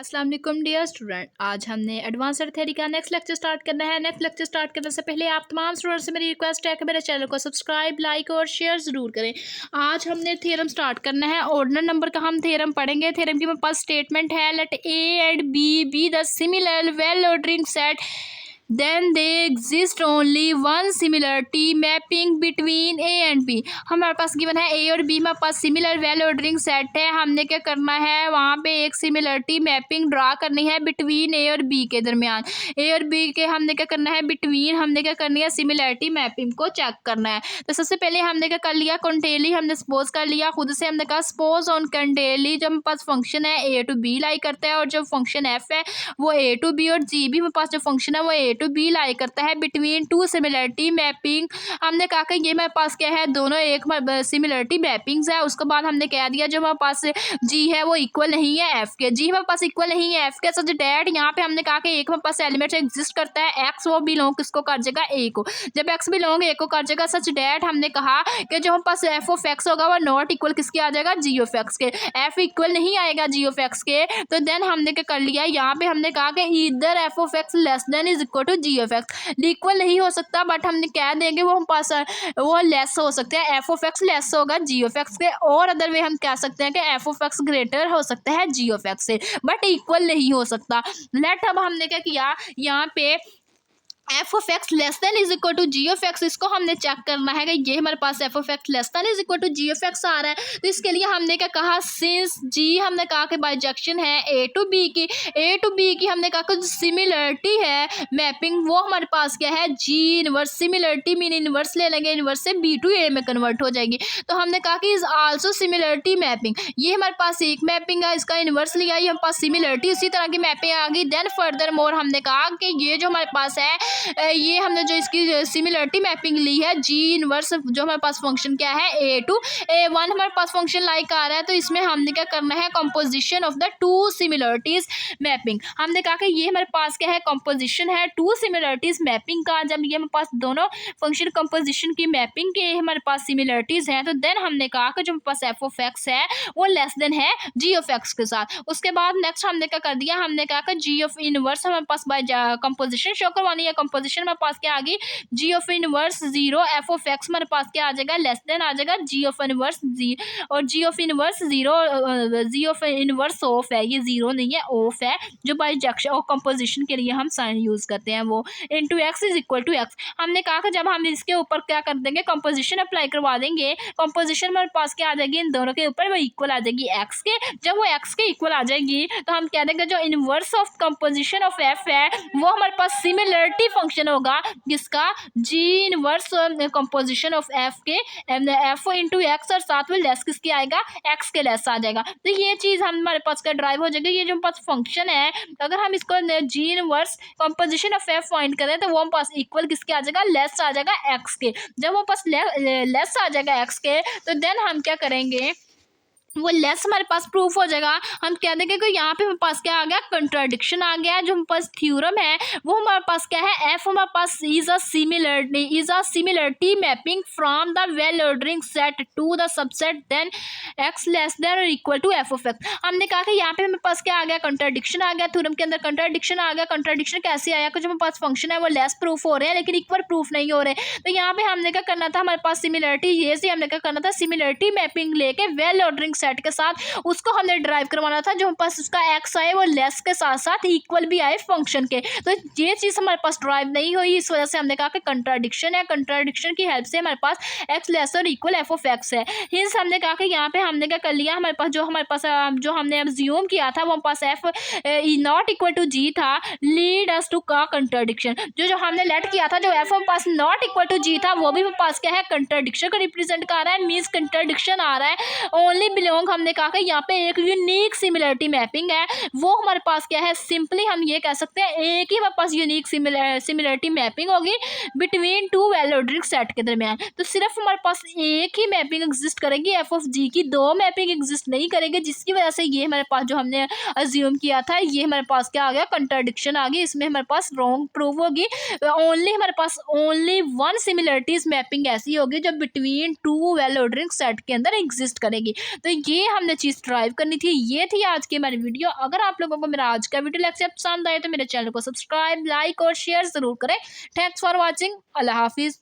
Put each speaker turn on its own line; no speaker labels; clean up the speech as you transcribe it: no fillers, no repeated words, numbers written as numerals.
अस्सलाम वालेकुम dear student. आज हमने एडवांस्ड थ्योरी का नेक्स्ट लेक्चर स्टार्ट करना है। नेक्स्ट लेक्चर स्टार्ट करने से पहले आप तमाम स्टूडेंट्स से मेरी रिक्वेस्ट है कि मेरे चैनल को सब्सक्राइब, लाइक और शेयर ज़रूर करें। आज हमने थ्योरम स्टार्ट करना है। ऑर्डिनल नंबर का हम थ्योरम पढ़ेंगे। थ्योरम की मेरे पास स्टेटमेंट है, let A and B the similar well ordering set, then they exist only one similarity mapping between A and B। हमारे पास गिवन है A और B में पास सिमिलर वेल ऑर्डरिंग सेट है। हमने क्या करना है, वहाँ पे एक सिमिलरिटी मैपिंग ड्रा करनी है बिटवीन A और B के दरमियान। A और B के हमने क्या करना है, बिटवीन हमने क्या करनी है, सिमिलरिटी मैपिंग को चेक करना है। तो सबसे पहले हमने क्या कर लिया, कंटेली हमने सपोज कर लिया खुद से। हमने कहा सपोज ऑन कंटेली जब हमारे पास फंक्शन है A टू B लाई करता है, और जो फंक्शन F है वो A टू B, और G भी हमारे पास जो फंक्शन है वो A टू बी लाई करता है बिटवीन टू सिमिलरिटी मैपिंग। हमने कहा कि ये मेरे पास क्या है, दोनों एक सिमिलरिटी मैपिंग्स है। उसके बाद हमने कह दिया जो हमारे पास जी है वो इक्वल नहीं है एफ के। जी हमारे पास इक्वल नहीं है एफ के, सच डैट यहाँ पे हमने कहा कि एक हमारे पास एलिमेंट एग्जिस्ट करता है एक्स, वो बिलोंग किसको कर जाएगा, ए को। जब एक्स बिलोंग ए को कर जाएगा, सच डैट हमने कहा कि जो हमारे पास एफ ऑफ एक्स होगा वो नॉट इक्वल किसके आ जाएगा, जी ऑफ एक्स के। एफ इक्वल नहीं आएगा जी ऑफ एक्स के, तो देन हमने क्या कर लिया, यहाँ पे हमने कहा कि इधर F of x less than is equal to ji of X. Equal नहीं हो सकता, बट हमने कह देंगे वो हम पास वो लेस हो सकते हैं, एफ ऑफ एक्स लेस होगा जी ऑफ एक्स के। और अदर वे हम कह सकते हैं कि एफ ऑफ एक्स ग्रेटर हो सकता है जी ऑफ एक्स से, बट इक्वल नहीं हो सकता। लेट अब हमने क्या किया, यहाँ पे f of x less than is equal to ji of x, इसको हमने चेक करना है कि ये हमारे पास f of x less than is equal to ji of x आ रहा है। तो इसके लिए हमने क्या कहा, सिंस जी हमने कहा कि बाइजेक्शन है ए टू बी की हमने कहा कि सिमिलरिटी है मैपिंग, वो हमारे पास क्या है, जी इनवर्स। सिमिलरिटी मीन इनवर्स ले लेंगे, इनवर्स से बी टू ए में कन्वर्ट हो जाएगी। तो हमने कहा कि इज आल्सो सिमिलरिटी मैपिंग, ये हमारे पास एक मैपिंग है, इसका इनवर्स लिया, ये हमारे पास सिमिलरिटी उसी तरह की मैपिंग आ गई। देन फर्दर मोर हमने कहा कि ये जो हमारे पास है, ये हमने जो इसकी सिमिलरिटी मैपिंग ली है, जी इनवर्स जो हमारे पास फंक्शन क्या है, ए टू ए वन हमारे पास फंक्शन लाइक आ रहा है। तो इसमें हमने क्या करना है, composition of the two similarities mapping. हमने कहा कि ये हमारे पास क्या है, कंपोजिशन है टू सिमिलरिटीज मैपिंग का। जब ये हमारे पास दोनों फंक्शन कंपोजिशन की मैपिंग के हमारे पास सिमिलरिटीज हैं, तो देन हमने कहा कि जो हमारे पास एफ ऑफ एक्स है वो लेस देन है जी ऑफ एक्स के साथ। उसके बाद नेक्स्ट हमने क्या कर दिया, हमने कहा कि जी ऑफ इनवर्स हमारे पास बाय कंपोजिशन शो करवानी है। कंपोजिशन में पास क्या आ गई, g of inverse zero, f of x मेरे पास क्या आ जाएगा, लेस देन आ जाएगा जी ऑफ इनवर्स जी, और g of inverse zero, g of inverse of है, ये जीरो नहीं है ऑफ है, जो बाइजेक्शन और कंपोजिशन के लिए हम साइन यूज करते हैं, वो into X is equal to X. हमने कहा कि जब हम इसके ऊपर क्या कर देंगे, कंपोजिशन अप्लाई करवा देंगे, कंपोजिशन मेरे पास क्या आ जाएगी, इन दोनों के ऊपर वो इक्वल आ जाएगी एक्स के। जब वो एक्स के इक्वल आ जाएगी तो हम कह देंगे जो inverse of composition of F है वो हमारे पास सिमिलरिटी फंक्शन होगा, जिसका जी इनवर्स कंपोजिशन ऑफ एफ के एफ इंटू एक्स, और साथ में लेस किसके आएगा, एक्स के लेस आ जाएगा। तो ये चीज़ हमारे पास का ड्राइव हो जाएगी। ये जो हमारे पास फंक्शन है, अगर हम इसको जी inverse composition of F find करें तो वो हमारे पास इक्वल किसके आ जाएगा, लेस आ जाएगा एक्स के। जब हमारे पास लेस आ जाएगा एक्स के, तो देन हम क्या करेंगे, वो लेस हमारे पास प्रूफ हो जाएगा। हम कह देंगे कि यहाँ पे हमारे पास क्या आ गया, कंट्राडिक्शन आ गया। जो हमारे पास थ्योरम है वो हमारे पास क्या है, एफ हमारे पास is a similarity mapping from the well ordering set to the subset then x less than और equal to f of x. हमने कहा कि यहाँ पे हमारे पास क्या आ गया, कंट्राडिक्शन आ गया, थ्योरम के अंदर कंट्राडिक्शन आ गया। कंट्राडिक्शन कैसे आया, कि जो हमारे पास फंक्शन है वो लेस प्रूफ हो रहे हैं लेकिन इक्वल प्रूफ नहीं हो रहे। तो यहाँ पे हमने क्या करना था, हमारे पास सिमिलरिटी ये से हमने क्या करना था, सिमिलरिटी मैपिंग लेके वेल ऑर्डरिंग सेट के साथ उसको हमने ड्राइव करवाना था, जो हमारे पास उसका एक्स आए वो लेस के साथ साथ इक्वल भी आए फंक्शन के। तो ये चीज़ हमारे पास ड्राइव नहीं हुई, इस वजह से हमने कहा कि कंट्राडिक्शन है। कंट्राडिक्शन की हेल्प से हमारे पास एक्स लेस और इक्वल एफ ऑफ एक्स है। हिंस हमने कहा कि यहाँ पे हमने क्या कर लिया, हमारे पास जो हमने अज्यूम किया था वो हमारे पास एफ नॉट इक्वल टू जी था, लीड अस टू का कंट्राडिक्शन। जो हमने लेट किया था, जो एफ हमारे पास नॉट इक्वल टू जी था, वो भी हमारे पास क्या है, कंट्राडिक्शन को रिप्रेजेंट कर रहा है, मीन्स कंट्राडिक्शन आ रहा है। ओनली बिलोंग हमने कहा कि यहाँ पे एक यूनिक सिमिलरिटी मैपिंग है, वो हमारे पास क्या है, सिंपली हम ये कह सकते हैं एक ही हमारे पास यूनिक सिमिलरिटी मैपिंग होगी between two well ordering set के दरमियान। तो सिर्फ हमारे पास एक ही मैपिंग एग्जिस्ट करेगी एफ ऑफ जी की, दो मैपिंग एग्जिस्ट नहीं करेगी, जिसकी वजह से ये हमारे पास जो हमने अज्यूम किया था ये हमारे पास क्या आ गया, कंट्राडिक्शन आ गई, इसमें हमारे पास रॉन्ग प्रूव होगी। ओनली हमारे पास ओनली वन सिमिलरिटीज मैपिंग ऐसी होगी जो between two well ordering set के अंदर एग्जिस्ट करेगी। तो ये हमने चीज़ ड्राइव करनी थी। ये थी आज की हमारी वीडियो। अगर आप लोगों को मेरा आज का वीडियो लेक्चर पसंद आए तो मेरे चैनल को सब्सक्राइब, लाइक और शेयर ज़रूर करें। Thanks for watching. अल्लाह हाफिज़।